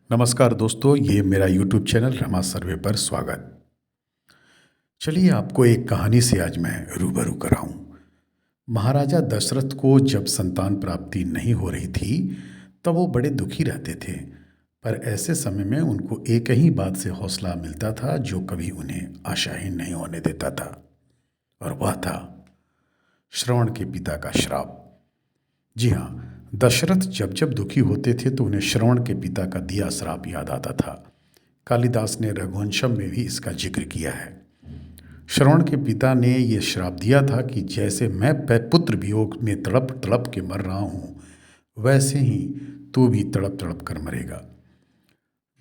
नमस्कार दोस्तों, ये मेरा यूट्यूब चैनल रमा सर्वे पर स्वागत। चलिए आपको एक कहानी से आज मैं रूबरू कराऊं। महाराजा दशरथ को जब संतान प्राप्ति नहीं हो रही थी, तब वो बड़े दुखी रहते थे। पर ऐसे समय में उनको एक ही बात से हौसला मिलता था जो कभी उन्हें आशाहीन नहीं होने देता था, और वह था श्रवण के पिता का श्राप। जी हाँ, दशरथ जब जब दुखी होते थे तो उन्हें श्रवण के पिता का दिया श्राप याद आता था। कालिदास ने रघुवंशम में भी इसका जिक्र किया है। श्रवण के पिता ने यह श्राप दिया था कि जैसे मैं पुत्र वियोग में तड़प तड़प के मर रहा हूँ, वैसे ही तू भी तड़प तड़प कर मरेगा।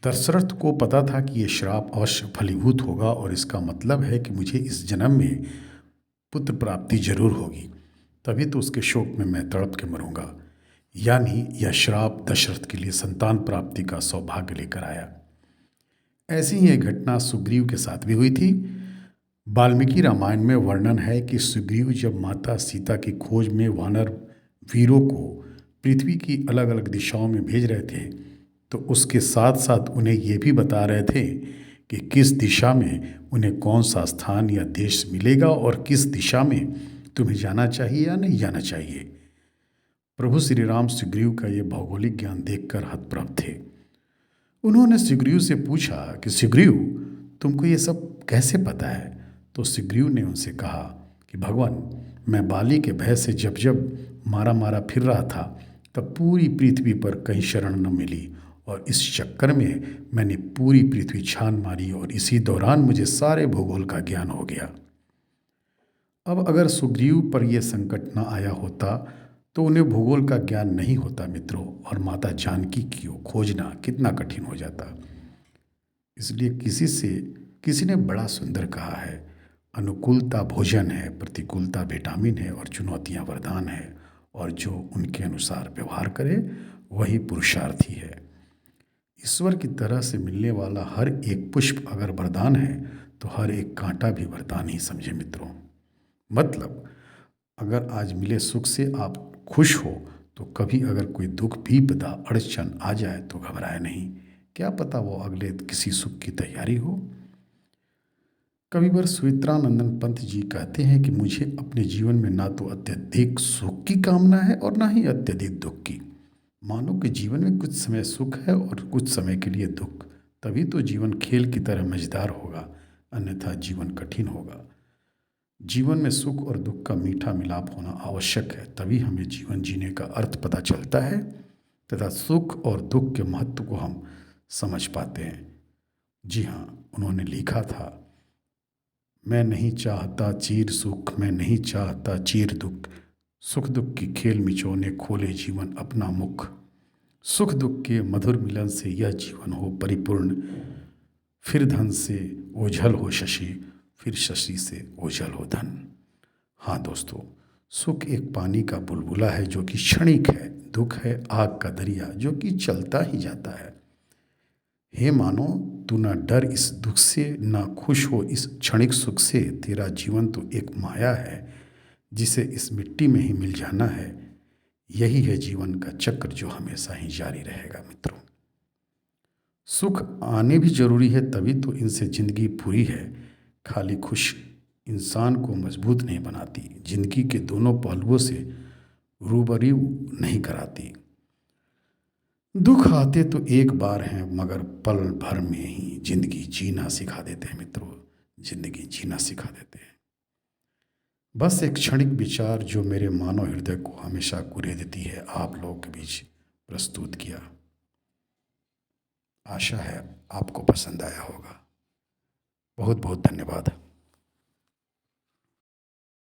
दशरथ को पता था कि यह श्राप अवश्य फलीभूत होगा और इसका मतलब है कि मुझे इस जन्म में पुत्र प्राप्ति जरूर होगी, तभी तो उसके शोक में मैं तड़प के मरूंगा। यानी यह श्राप दशरथ के लिए संतान प्राप्ति का सौभाग्य लेकर आया। ऐसी ही एक घटना सुग्रीव के साथ भी हुई थी। वाल्मीकि रामायण में वर्णन है कि सुग्रीव जब माता सीता की खोज में वानर वीरों को पृथ्वी की अलग अलग दिशाओं में भेज रहे थे, तो उसके साथ साथ उन्हें ये भी बता रहे थे कि किस दिशा में उन्हें कौन सा स्थान या देश मिलेगा और किस दिशा में तुम्हें जाना चाहिए या नहीं जाना चाहिए। प्रभु श्री राम सुग्रीव का ये भौगोलिक ज्ञान देखकर हतप्रभ थे। उन्होंने सुग्रीव से पूछा कि सुग्रीव, तुमको ये सब कैसे पता है? तो सुग्रीव ने उनसे कहा कि भगवान, मैं बाली के भय से जब जब मारा मारा फिर रहा था, तब पूरी पृथ्वी पर कहीं शरण न मिली, और इस चक्कर में मैंने पूरी पृथ्वी छान मारी और इसी दौरान मुझे सारे भूगोल का ज्ञान हो गया। अब अगर सुग्रीव पर यह संकट न आया होता तो उन्हें भूगोल का ज्ञान नहीं होता मित्रों, और माता जानकी की खोजना कितना कठिन हो जाता। इसलिए किसी ने बड़ा सुंदर कहा है, अनुकूलता भोजन है, प्रतिकूलता विटामिन है और चुनौतियां वरदान है, और जो उनके अनुसार व्यवहार करे वही पुरुषार्थी है। ईश्वर की तरह से मिलने वाला हर एक पुष्प अगर वरदान है तो हर एक कांटा भी वरदान ही समझे मित्रों। मतलब अगर आज मिले सुख से आप खुश हो, तो कभी अगर कोई दुख विपदा अड़चन आ जाए तो घबराए नहीं, क्या पता वो अगले किसी सुख की तैयारी हो। कविवर सुमित्रानंदन पंत जी कहते हैं कि मुझे अपने जीवन में ना तो अत्यधिक सुख की कामना है और ना ही अत्यधिक दुख की। मानो कि जीवन में कुछ समय सुख है और कुछ समय के लिए दुख, तभी तो जीवन खेल की तरह मजेदार होगा, अन्यथा जीवन कठिन होगा। जीवन में सुख और दुख का मीठा मिलाप होना आवश्यक है, तभी हमें जीवन जीने का अर्थ पता चलता है तथा सुख और दुख के महत्व को हम समझ पाते हैं। जी हाँ, उन्होंने लिखा था, मैं नहीं चाहता चीर सुख, मैं नहीं चाहता चीर दुख, सुख दुख की खेल मिचोने खोले जीवन अपना मुख, सुख दुख के मधुर मिलन से यह जीवन हो परिपूर्ण, फिर धन से ओझल हो शशि, फिर शशि से ओझल हो धन। हाँ दोस्तों, सुख एक पानी का बुलबुला है जो कि क्षणिक है, दुख है आग का दरिया जो कि चलता ही जाता है। हे मानो, तू ना डर इस दुख से, ना खुश हो इस क्षणिक सुख से, तेरा जीवन तो एक माया है जिसे इस मिट्टी में ही मिल जाना है। यही है जीवन का चक्र जो हमेशा ही जारी रहेगा मित्रों। सुख आने भी जरूरी है, तभी तो इनसे जिंदगी पूरी है। खाली खुश इंसान को मजबूत नहीं बनाती, जिंदगी के दोनों पहलुओं से रूबरू नहीं कराती। दुख आते तो एक बार हैं, मगर पल भर में ही जिंदगी जीना सिखा देते हैं मित्रों, जिंदगी जीना सिखा देते हैं। बस एक क्षणिक विचार जो मेरे मानव हृदय को हमेशा कुरेदती है, आप लोगों के बीच प्रस्तुत किया। आशा है आपको पसंद आया होगा। बहुत बहुत धन्यवाद।